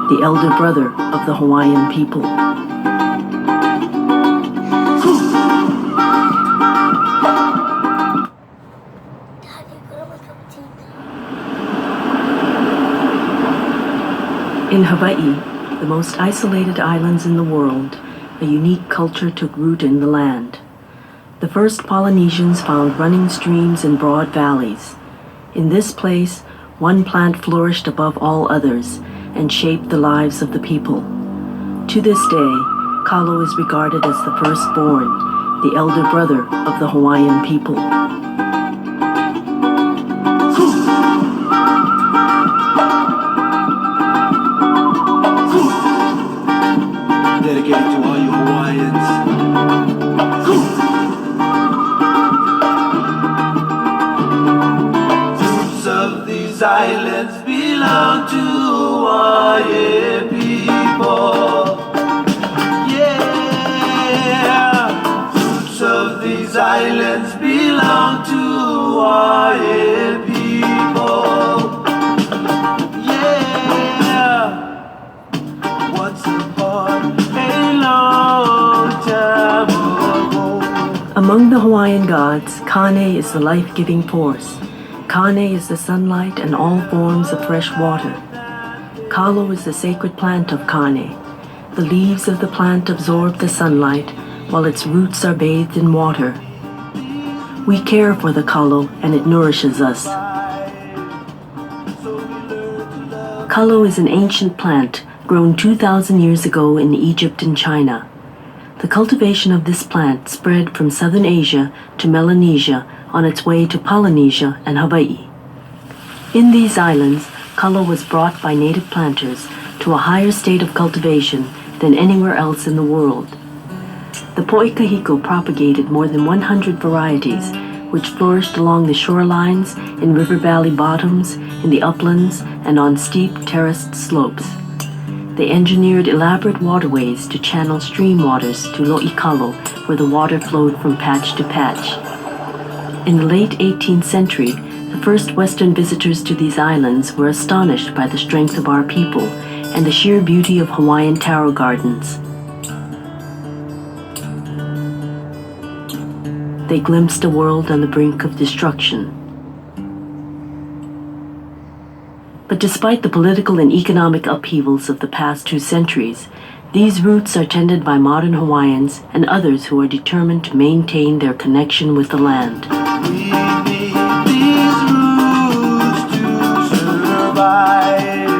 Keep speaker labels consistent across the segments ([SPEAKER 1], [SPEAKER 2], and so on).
[SPEAKER 1] the elder brother of the Hawaiian people. In Hawaii, the most isolated islands in the world, a unique culture took root in the land. The first Polynesians found running streams and broad valleys. In this place, one plant flourished above all others and shaped the lives of the people. To this day, Kalo is regarded as the firstborn, the elder brother of the Hawaiian people.
[SPEAKER 2] Dedicated to all you Hawaiians. Roots of these islands belong to Hawaiian people. Yeah. Roots of these islands belong to Hawaiian people. Yeah. Once upon a long time ago.
[SPEAKER 1] Among the Hawaiian gods, Kane is the life-giving force. Kane is the sunlight and all forms of fresh water. Kalo is the sacred plant of Kane. The leaves of the plant absorb the sunlight, while its roots are bathed in water. We care for the Kalo, and it nourishes us. Kalo is an ancient plant grown 2,000 years ago in Egypt and China. The cultivation of this plant spread from southern Asia to Melanesia on its way to Polynesia and Hawaii. In these islands, Kalo was brought by native planters to a higher state of cultivation than anywhere else in the world. The Po'ikahiko propagated more than 100 varieties, which flourished along the shorelines, in river valley bottoms, in the uplands, and on steep terraced slopes. They engineered elaborate waterways to channel stream waters to Lo'ikalo, where the water flowed from patch to patch. In the late 18th century, the first Western visitors to these islands were astonished by the strength of our people and the sheer beauty of Hawaiian taro gardens. They glimpsed a world on the brink of destruction. But despite the political and economic upheavals of the past 2 centuries, these roots are tended by modern Hawaiians and others who are determined to maintain their connection with the land.
[SPEAKER 2] We need these roots to survive.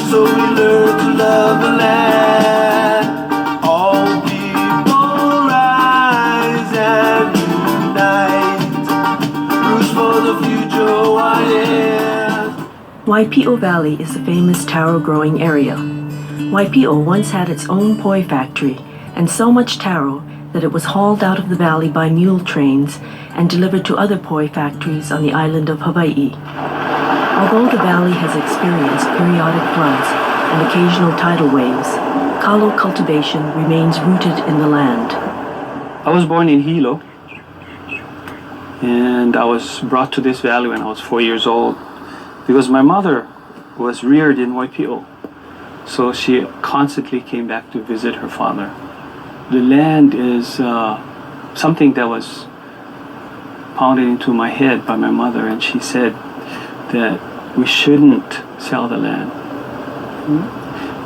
[SPEAKER 2] So we learn to love the land. All people rise and unite. Roots for the future Hawaiians.
[SPEAKER 1] Waipio Valley is a famous taro growing area. Waipio once had its own poi factory, and so much taro that it was hauled out of the valley by mule trains and delivered to other poi factories on the island of Hawaii. Although the valley has experienced periodic floods and occasional tidal waves, Kalo cultivation remains rooted in the land.
[SPEAKER 3] I was born in Hilo, and I was brought to this valley when I was 4 years old because my mother was reared in Waipio, so she constantly came back to visit her father. The land is something that was pounded into my head by my mother, and she said that we shouldn't sell the land,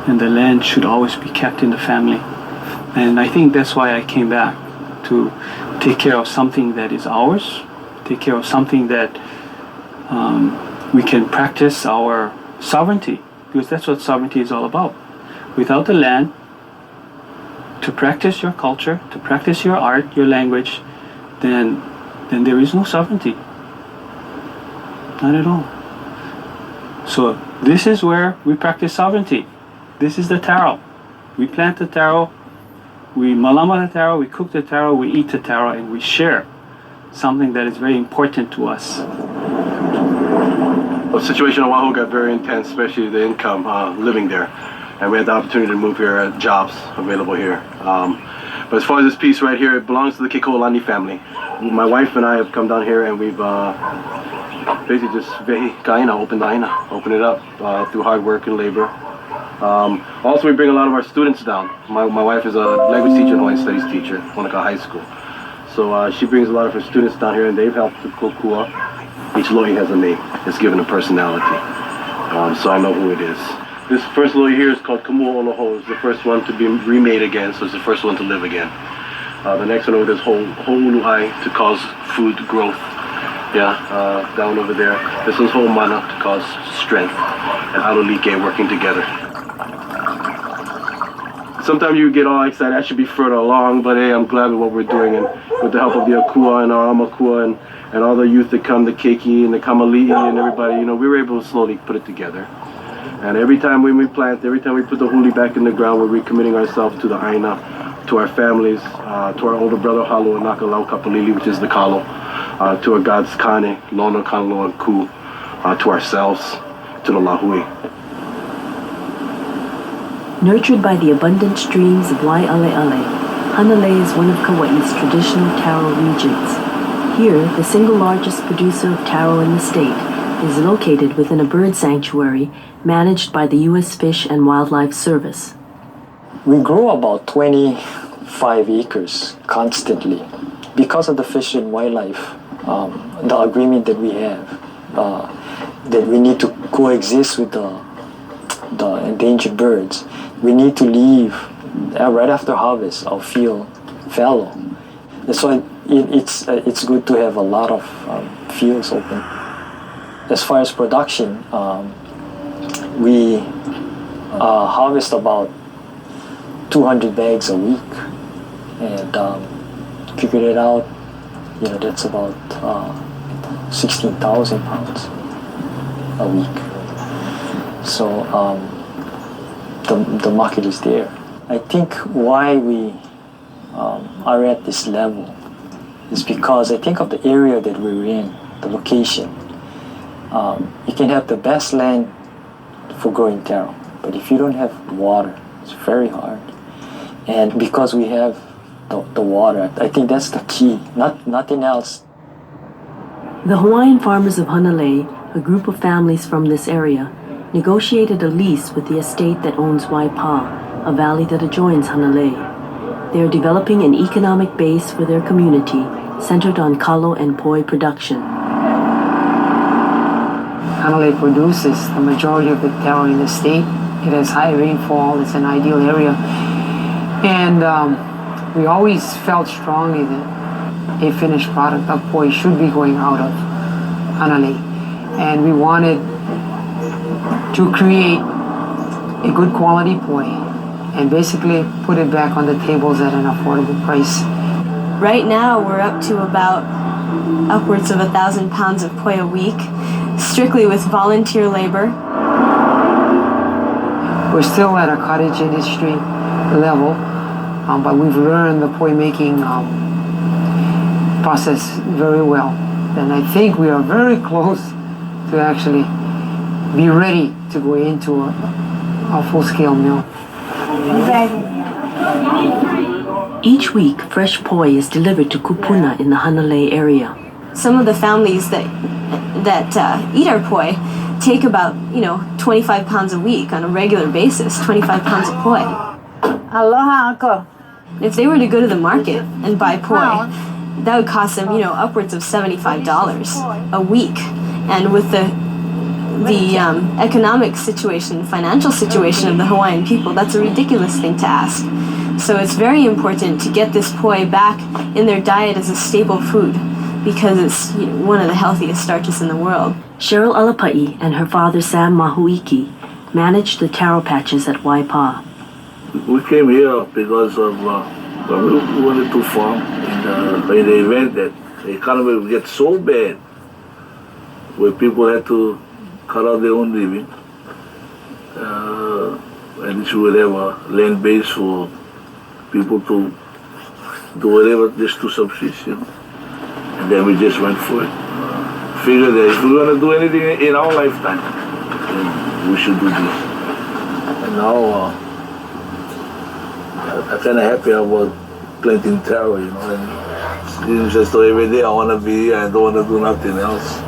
[SPEAKER 3] and the land should always be kept in the family. And I think that's why I came back, to take care of something that is ours, take care of something that we can practice our sovereignty, because that's what sovereignty is all about. Without the land, to practice your culture, to practice your art, your language, then there is no sovereignty. Not at all. So this is where we practice sovereignty. This is the taro. We plant the taro, we malama the taro, we cook the taro, we eat the taro, and we share something that is very important to us.
[SPEAKER 4] The situation on Oahu got very intense, especially the income living there. And we had the opportunity to move here, jobs available here. But as far as this piece right here, it belongs to the Kiko'olani family. My wife and I have come down here and we've basically just opened it up through hard work and labor. Also, we bring a lot of our students down. My wife is a language teacher and Hawaiian studies teacher at Wanaka High School. So she brings a lot of her students down here, and they've helped to kokua. Each loi has a name. It's given a personality. So I know who it is. This first loi here is called Kamua Oloho. It's the first one to be remade again, so it's the first one to live again. The next one over there is Ho'ulu'ai, to cause food growth. Yeah, that one over there. This one's Ho'omana, to cause strength. And Alolike working together. Sometimes you get all excited, I should be further along, but hey, I'm glad with what we're doing, and with the help of the Akua and our Amakua and all the youth that come, the Keiki and the Kamali'i and everybody, you know, we were able to slowly put it together. And every time when we plant, every time we put the huli back in the ground, we're recommitting ourselves to the Aina, to our families, to our older brother Halo and Nakalau Kapalili, which is the Kalo, to our gods Kane, Lono, Kanlo, and Ku, to ourselves, to the Lahui.
[SPEAKER 1] Nurtured by the abundant streams of Waialeale, Hanalei is one of Kauai's traditional taro regions. Here, the single largest producer of taro in the state, is located within a bird sanctuary managed by the U.S. Fish and Wildlife Service.
[SPEAKER 5] We grow about 25 acres constantly because of the fish and wildlife, the agreement that we have, that we need to coexist with the endangered birds. We need to leave right after harvest our field fallow. That's why it's good to have a lot of fields open. As far as production, we harvest about 200 bags a week, and figured it out, you know, that's about 16,000 pounds a week. So the market is there. I think why we are at this level is because I think of the area that we're in, the location. You can have the best land for growing taro, but if you don't have water, it's very hard. And because we have the water, I think that's the key, nothing else.
[SPEAKER 1] The Hawaiian farmers of Hanalei, a group of families from this area, negotiated a lease with the estate that owns Waipa, a valley that adjoins Hanalei. They are developing an economic base for their community centered on kalo and poi production.
[SPEAKER 6] Hanalei produces the majority of the taro in the state. It has high rainfall, it's an ideal area. And we always felt strongly that a finished product of poi should be going out of Hanalei. And we wanted to create a good quality poi and basically put it back on the tables at an affordable price.
[SPEAKER 7] Right now we're up to about upwards of 1,000 pounds of poi a week, strictly with volunteer labor.
[SPEAKER 6] We're still at a cottage industry level, but we've learned the poi making process very well. And I think we are very close to actually be ready to go into a full-scale mill.
[SPEAKER 1] Each week, fresh poi is delivered to Kupuna in the Hanalei area.
[SPEAKER 7] Some of the families that eat our poi take about 25 pounds a week on a regular basis, 25 pounds of poi.
[SPEAKER 8] Aloha, Uncle.
[SPEAKER 7] If they were to go to the market and buy poi, that would cost them upwards of $75 a week. And with the economic situation, financial situation of the Hawaiian people, that's a ridiculous thing to ask. So it's very important to get this poi back in their diet as a staple food, because it's one of the healthiest starches in the world.
[SPEAKER 1] Cheryl Alapai and her father Sam Mahuiki managed the taro patches at Waipa.
[SPEAKER 9] We came here because of we wanted to farm in the event that the economy would get so bad where people had to cut out their own living, and we would have a land base for people to do whatever just to subsist. And then we just went for it. Figured that if we're going to do anything in our lifetime, then we should do this. And now I'm kind of happy about planting taro, and it's just every day I want to be here, I don't want to do nothing else.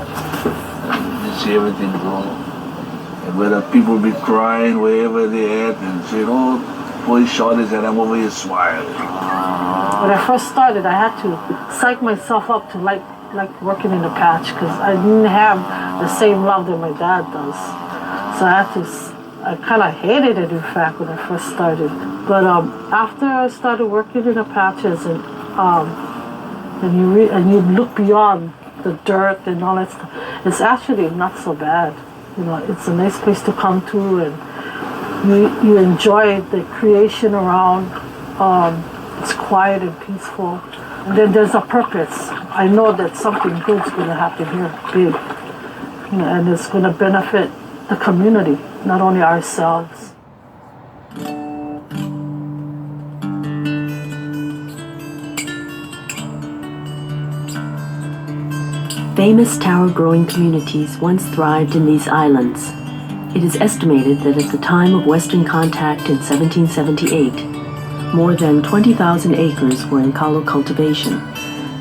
[SPEAKER 9] And you see everything grow. And where the people be crying wherever they at and say, oh, boy shot his and I'm over here smiling.
[SPEAKER 8] When I first started, I had to psych myself up to like working in the patch because I didn't have the same love that my dad does. So I kind of hated it, in fact, when I first started. But after I started working in the patches and you look beyond the dirt and all that stuff, it's actually not so bad. You know, it's a nice place to come to, and you enjoy the creation around. It's quiet and peaceful. And then there's a purpose. I know that something good's going to happen here, big. You know, and it's going to benefit the community, not only ourselves.
[SPEAKER 1] Famous taro growing communities once thrived in these islands. It is estimated that at the time of Western contact in 1778, more than 20,000 acres were in Kalo cultivation,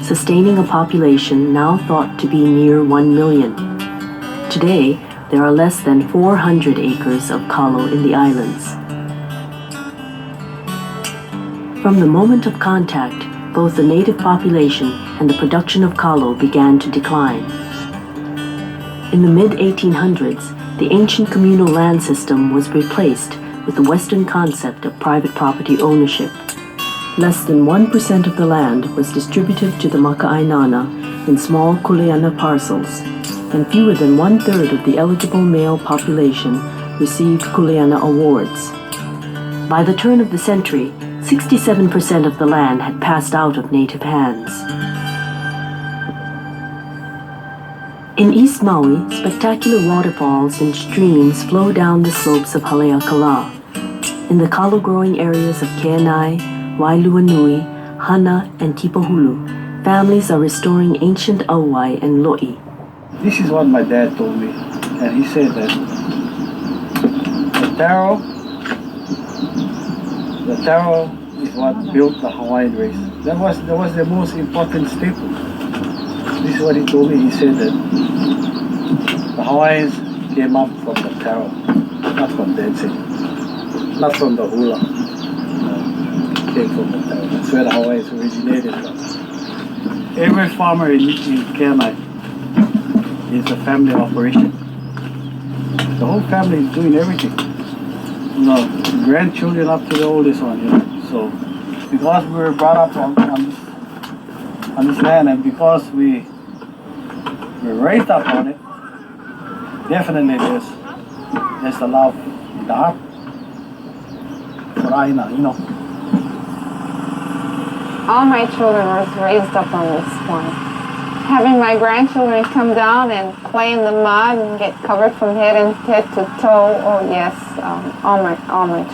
[SPEAKER 1] sustaining a population now thought to be near 1 million. Today, there are less than 400 acres of Kalo in the islands. From the moment of contact, both the native population and the production of Kalo began to decline. In the mid-1800s, the ancient communal land system was replaced with the Western concept of private property ownership. Less than 1% of the land was distributed to the Maka'ainana in small kuleana parcels, and fewer than 1/3 of the eligible male population received kuleana awards. By the turn of the century, 67% of the land had passed out of native hands. In East Maui, spectacular waterfalls and streams flow down the slopes of Haleakala. In the Kalo-growing areas of Keanai, Wailuanui, Hana, and Tipohulu, families are restoring ancient auai and lo'i.
[SPEAKER 10] This is what my dad told me, and he said that the taro is what built the Hawaiian race. That was the most important staple. This is what he told me. He said that the Hawaiians came up from the taro, not from dancing, not from the hula. Came from the taro. That's where the Hawaiians originated from. Every farmer in Keanai is a family operation. The whole family is doing everything. You know, grandchildren up to the oldest one, you know. So, because we were brought up on this land, and because we were raised up on it, definitely there's the love in the heart for Aina, you know.
[SPEAKER 11] All my children were raised up on this farm. Having my grandchildren come down and play in the mud and get covered from head to toe. Oh yes, all my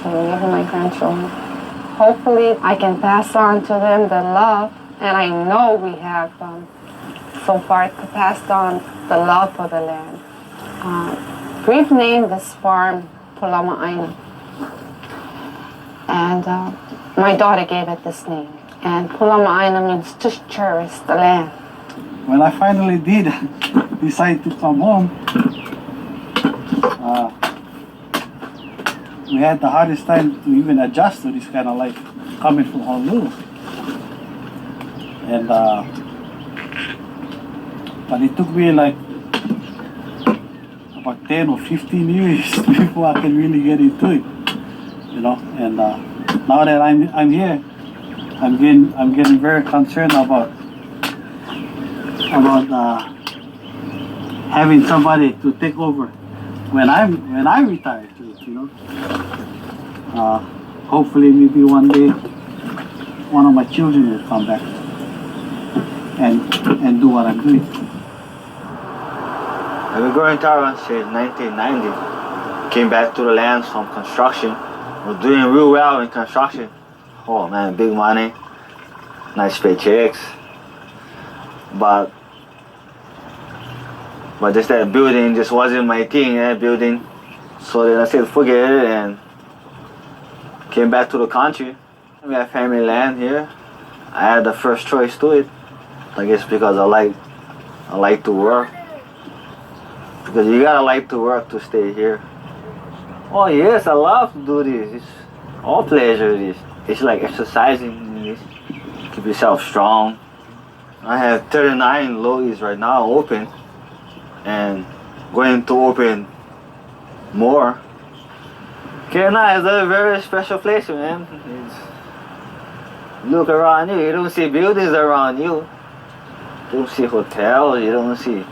[SPEAKER 11] children, even my grandchildren. Hopefully I can pass on to them the love, and I know we have so far passed on the love for the land. We've named this farm Pulama'aina, and my daughter gave it this name. And Pulama'aina means to cherish the land.
[SPEAKER 10] When I finally did decide to come home, we had the hardest time to even adjust to this kind of life coming from Honolulu. And but it took me like about 10 or 15 years before I can really get into it, you know. And now that I'm here, I'm getting very concerned about having somebody to take over when I retire too, you know. Hopefully maybe one day one of my children will come back and do what I'm doing.
[SPEAKER 12] I've been growing taro since 1990. Came back to the lands from construction. Was doing real well in construction. Oh man, big money, nice paychecks. But just that building just wasn't my thing, building. So then I said, forget it, and came back to the country. We have family land here. I had the first choice to it. I guess because I like to work. Because you gotta like to work to stay here. Oh yes, I love to do this. It's all pleasure. It's like exercising. This. Keep yourself strong. I have 39 lois right now open, and going to open more. Kerala is a very special place, man. Look around you. You don't see buildings around you. You don't see hotels. You don't see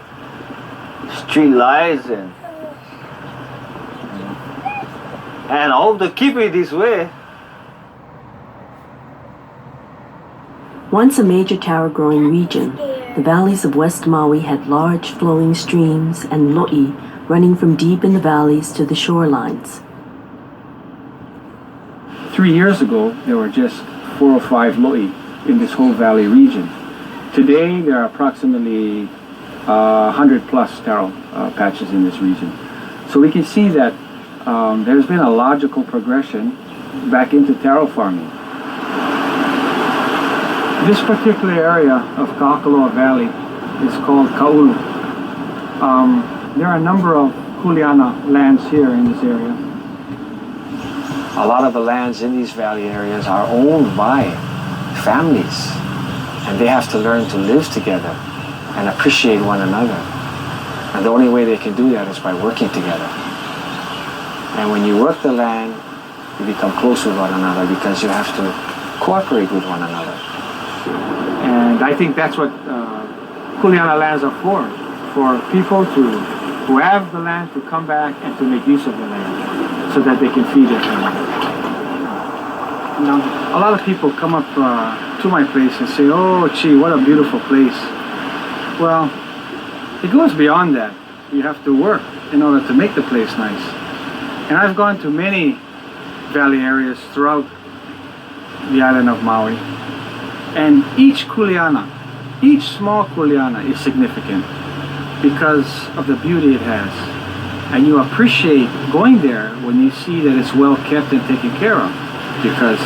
[SPEAKER 12] street lights and I hope to keep it this way.
[SPEAKER 1] Once a major taro-growing region, the valleys of West Maui had large flowing streams and lo'i running from deep in the valleys to the shorelines.
[SPEAKER 3] 3 years ago, there were just 4 or 5 lo'i in this whole valley region. Today, there are approximately 100 plus taro patches in this region. So we can see that there's been a logical progression back into taro farming. This particular area of Kalo Valley is called Kaulu. There are a number of kuleana lands here in this area.
[SPEAKER 5] A lot of the lands in these valley areas are owned by families, and they have to learn to live together and appreciate one another. And the only way they can do that is by working together. And when you work the land, you become close with one another because you have to cooperate with one another.
[SPEAKER 3] And I think that's what kuleana lands are for people who have the land to come back and to make use of the land so that they can feed their family. Now, a lot of people come up to my place and say, "Oh, gee, what a beautiful place." Well, it goes beyond that. You have to work in order to make the place nice. And I've gone to many valley areas throughout the island of Maui. And each kuleana, each small kuleana is significant because of the beauty it has. And you appreciate going there when you see that it's well kept and taken care of because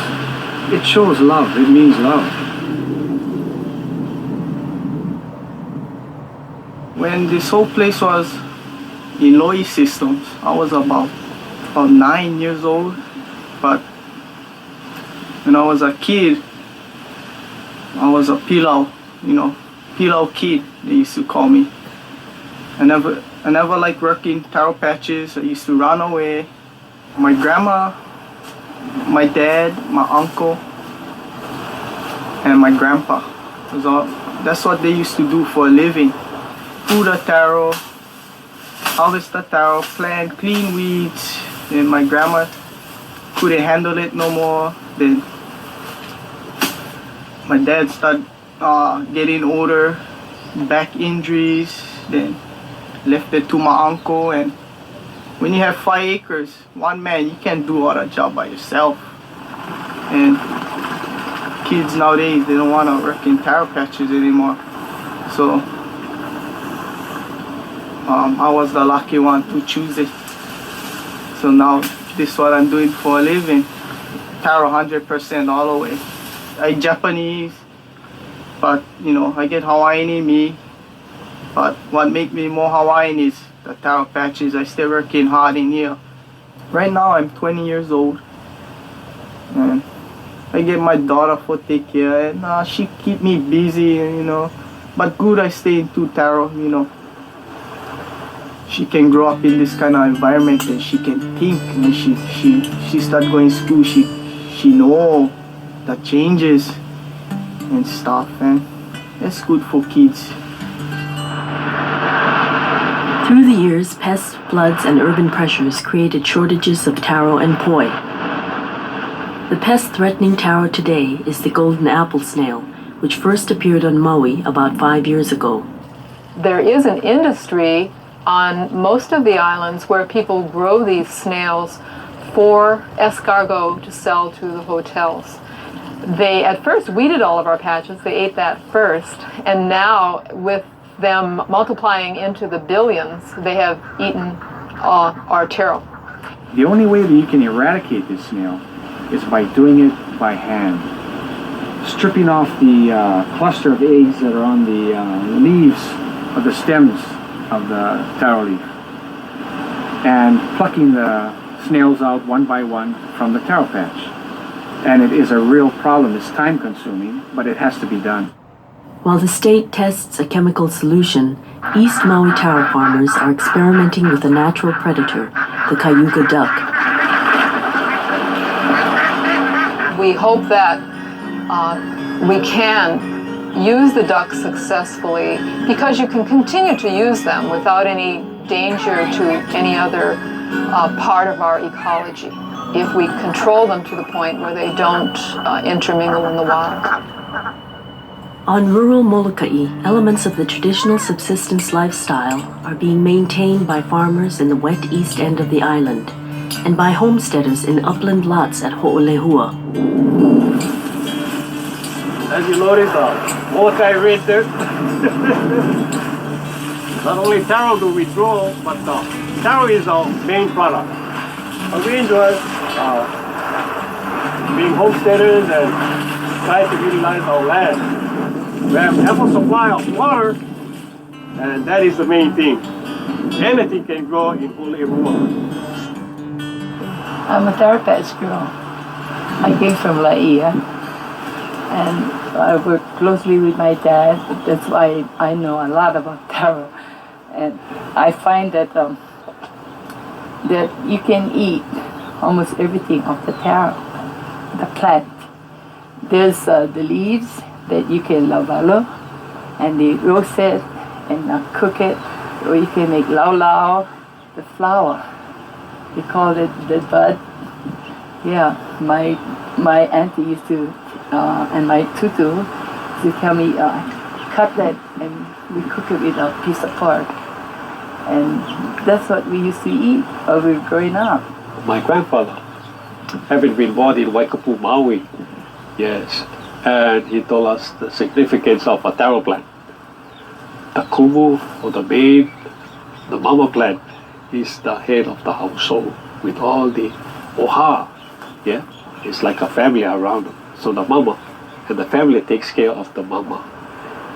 [SPEAKER 3] it shows love, it means love.
[SPEAKER 13] When this whole place was in Loi systems, I was about 9 years old, but when I was a kid, I was a pilau, pilau kid, they used to call me. I never liked working taro patches. I used to run away. My grandma, my dad, my uncle, and my grandpa. That's what they used to do for a living. Udah taro, harvest the taro, plant, clean weeds. And my grandma couldn't handle it no more. Then my dad started getting older, back injuries, then left it to my uncle. And when you have 5 acres, one man, you can't do all the job by yourself. And kids nowadays, they don't want to work in taro patches anymore. So I was the lucky one to choose it. So now this is what I'm doing for a living. Taro 100% all the way. I'm Japanese, but I get Hawaiian in me. But what makes me more Hawaiian is the taro patches. I still working hard in here. Right now I'm 20 years old, and I get my daughter for take care, and she keep me busy, But good I stay into taro, She can grow up in this kind of environment and she can think. And she start going to school. She know the changes and stuff, and it's good for kids.
[SPEAKER 1] Through the years, pests, floods, and urban pressures created shortages of taro and poi. The pest threatening taro today is the golden apple snail, which first appeared on Maui about 5 years ago.
[SPEAKER 14] There is an industry on most of the islands where people grow these snails for escargot to sell to the hotels. They at first weeded all of our patches, they ate that first, and now with them multiplying into the billions, they have eaten our taro.
[SPEAKER 3] The only way that you can eradicate this snail is by doing it by hand. Stripping off the cluster of eggs that are on the leaves of the stems of the taro leaf and plucking the
[SPEAKER 10] snails out one by one from the taro patch. And it is a real problem. It's time consuming, but it has to be done.
[SPEAKER 1] While the state tests a chemical solution, East Maui taro farmers are experimenting with a natural predator, the cayuga duck.
[SPEAKER 14] We hope that we can use the ducks successfully because you can continue to use them without any danger to any other part of our ecology if we control them to the point where they don't intermingle in the wild.
[SPEAKER 1] On rural Molokai, elements of the traditional subsistence lifestyle are being maintained by farmers in the wet east end of the island and by homesteaders in upland lots at Ho'olehua.
[SPEAKER 15] As you notice, Molokai red dirt. Not only taro do we grow, but taro is our main product. We enjoy being homesteaders and try to utilize our land. We have ample supply of water, and that is the main thing. Anything can grow in Ho'olehua.
[SPEAKER 16] I'm a taro patch girl. I came from Laia, and I work closely with my dad. That's why I know a lot about taro. And I find that that you can eat almost everything of the taro, the plant. There's the leaves that you can lavalo, and they roast it and cook it, or you can make lau, the flour. We call it the bud. Yeah, my auntie used to, and my tutu used to tell me, cut that and we cook it with a piece of pork. And that's what we used to eat while we were growing up.
[SPEAKER 15] My grandfather, having been born in Waikapu, Maui, yes, and he told us the significance of a taro plant. The kumu, or the main, the mama plant, is the head of the household with all the oha, yeah? It's like a family around them. So the mama and the family takes care of the mama.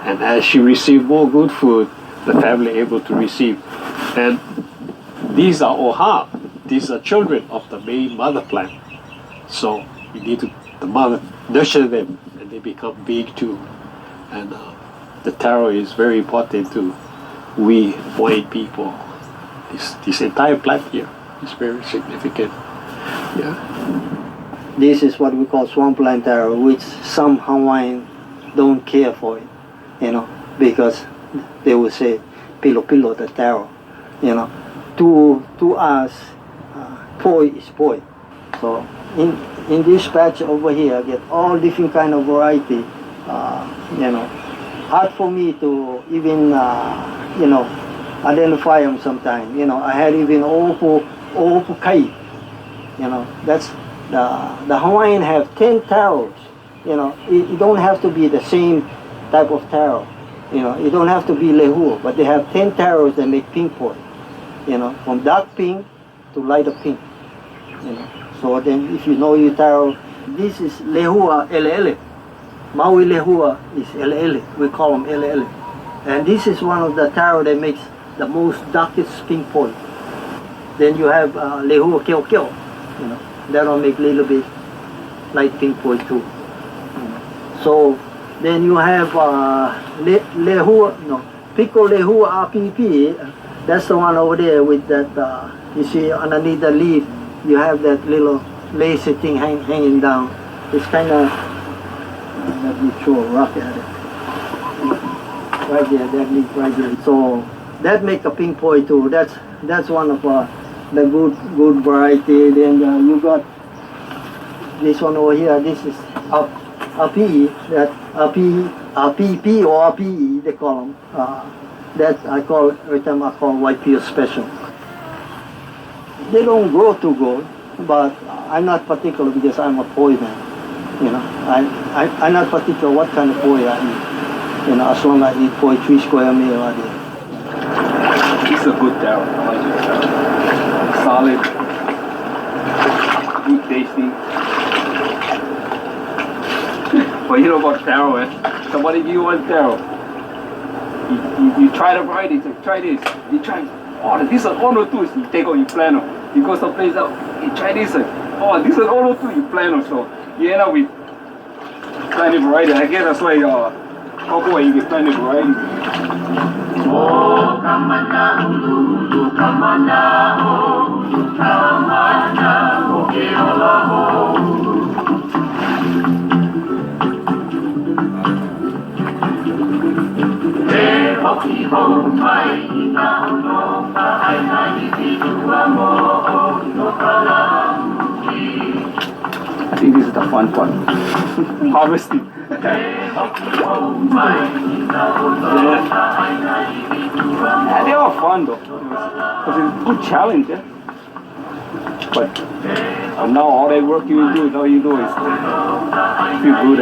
[SPEAKER 15] And as she receives more good food, the family able to receive. And these are oha, these are children of the main mother plant. So you need to, the mother, nurture them and they become big too. And the taro is very important to we white people. This entire plant here is very significant. Yeah.
[SPEAKER 17] This is what we call swampland taro, which some Hawaiian don't care for it, because they will say pilo the taro, To us, poi is poi. So in this patch over here, I get all different kind of variety. Hard for me to even identify them sometimes. I had even opu kai. That's the Hawaiian have 10 taros. It don't have to be the same type of taro. It don't have to be lehua, but they have 10 taros that make pink poi. From dark pink to lighter pink. So then if you know your taro, this is lehua ele. Maui lehua is ele. We call them ele. And this is one of the taro that makes the most darkest pink poi. Then you have lehua keo. That'll make a little bit light pink poi too. So then you have pico lehua apipi. That's the one over there with that, you see underneath the leaf, you have that little lacy thing hanging down. It's kind of, let me throw a rock at it. Right there, that leaf right there. So that make a pink poi too. That's one of the good variety. Then you got this one over here. This is api, that api or api they call them. That every time I call white peel special. They don't grow too good, but I'm not particular because I'm a poi man. I'm not particular what kind of poi I eat. As long as I eat poi 3 square meal a day.
[SPEAKER 15] It's a good taro. I like it. Solid, good tasting. But you know about taro, somebody give you one taro. You try the variety, try this. You try, this is one or two. You take out, you plan them. You go someplace else.
[SPEAKER 3] hey, try this. Oh, this is all too you plant also. You end up with plenty variety. I guess that's why cocoa you get plenty variety. Oh, kamana, ulu, kamana, oh, kamana, okay, I think this is the fun part. Harvesting. Yeah, they are fun though. Because it's a good challenge, yeah. But now all that work you do is all you do is feel good.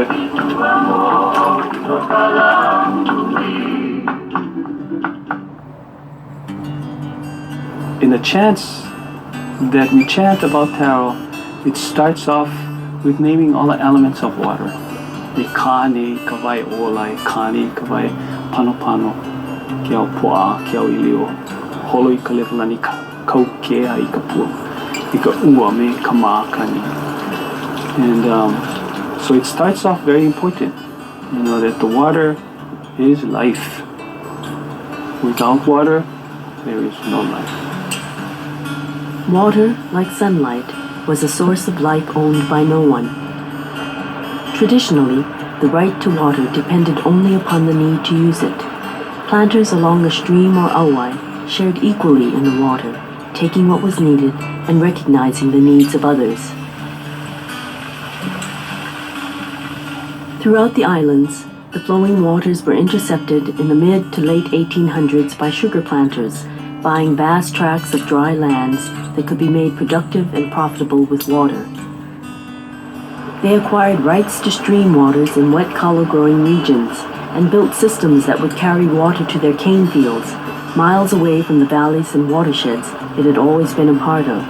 [SPEAKER 3] In the chants that we chant about Taro, it starts off with naming all the elements of water. The kani, kawai olai, kani, kawai pano, kiao pua, kiao ilio, holo I kaliflani kaukea I kapua, ika uame kama kani. And so it starts off very important, that the water is life. Without water, there is no life.
[SPEAKER 1] Water, like sunlight, was a source of life owned by no one. Traditionally, the right to water depended only upon the need to use it. Planters along a stream or awai shared equally in the water, taking what was needed and recognizing the needs of others. Throughout the islands, the flowing waters were intercepted in the mid to late 1800s by sugar planters, buying vast tracts of dry lands that could be made productive and profitable with water. They acquired rights to stream waters in wet Kalo growing regions and built systems that would carry water to their cane fields, miles away from the valleys and watersheds it had always been a part of.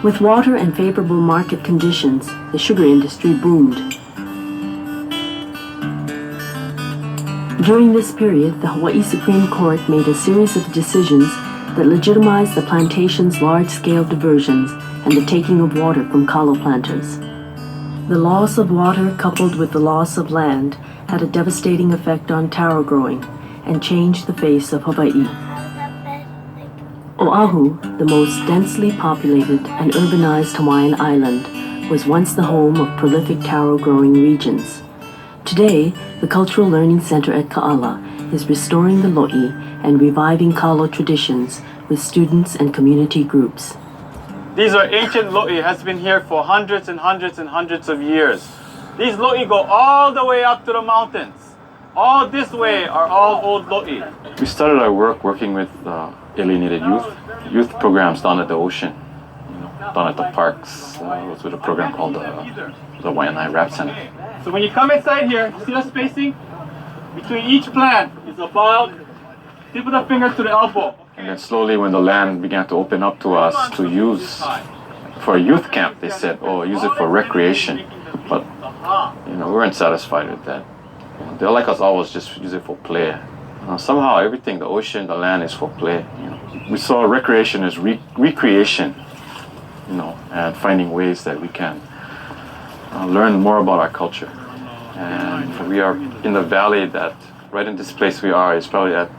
[SPEAKER 1] With water and favorable market conditions, the sugar industry boomed. During this period, the Hawaii Supreme Court made a series of decisions that legitimized the plantation's large-scale diversions and the taking of water from Kalo planters. The loss of water coupled with the loss of land had a devastating effect on taro growing and changed the face of Hawaii. Oahu, the most densely populated and urbanized Hawaiian island, was once the home of prolific taro growing regions. Today, the Cultural Learning Center at Ka'ala is restoring the lo'i and reviving Kalo traditions with students and community groups.
[SPEAKER 3] These are ancient lo'i, has been here for hundreds and hundreds and hundreds of years. These lo'i go all the way up to the mountains. All this way are all old lo'i. We started our work working with alienated youth programs down at the ocean, down at the parks. It was with a program called the Waianae Rap Center. So when you come inside here, you see the spacing? Between each plant is about tip of the finger to the elbow. And then slowly when the land began to open up to us to use for a youth camp, they said, oh, use it for recreation. But, we weren't satisfied with that. They like us always just use it for play. Somehow everything, the ocean, the land is for play. We saw recreation as recreation, and finding ways that we can learn more about our culture. And we are in the valley that, right in this place we are, is probably at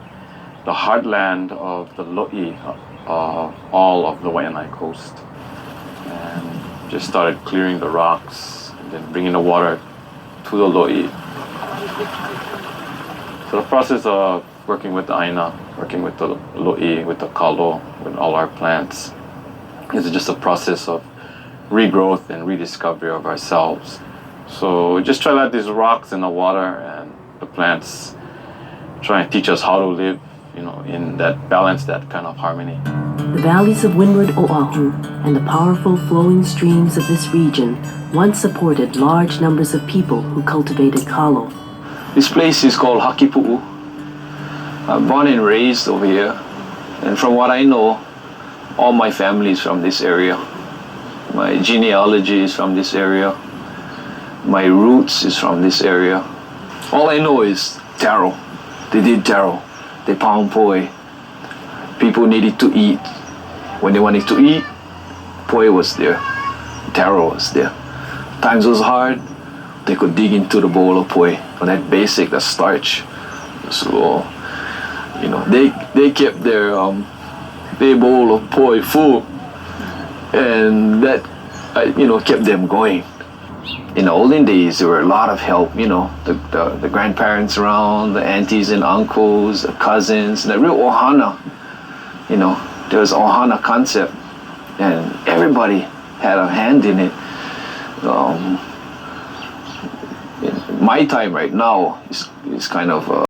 [SPEAKER 3] the heartland of the lo'i, all of the Waianae coast. And just started clearing the rocks and then bringing the water to the lo'i. So the process of working with the aina, working with the lo'i, with the kalo, with all our plants, is just a process of regrowth and rediscovery of ourselves. So we just try to let these rocks in the water and the plants try and teach us how to live, in that balance, that kind of harmony.
[SPEAKER 1] The valleys of windward Oahu and the powerful flowing streams of this region once supported large numbers of people who cultivated kalo.
[SPEAKER 18] This place is called Hakipu'u. I'm born and raised over here, and from what I know, all my family is from this area. My genealogy is from this area. My roots is from this area. All I know is taro. They did taro. They pound poi. People needed to eat. When they wanted to eat, poi was there, Taro was there. Times was hard, they could dig into the bowl of poi, and that basic, the starch. So, you know, they kept their bowl of poi full, and that, you know, kept them going. In the olden days, there were a lot of help, you know, the grandparents around, the aunties and uncles, the cousins, the real ohana, you know, there was ohana concept, and everybody had a hand in it. In my time right now is kind of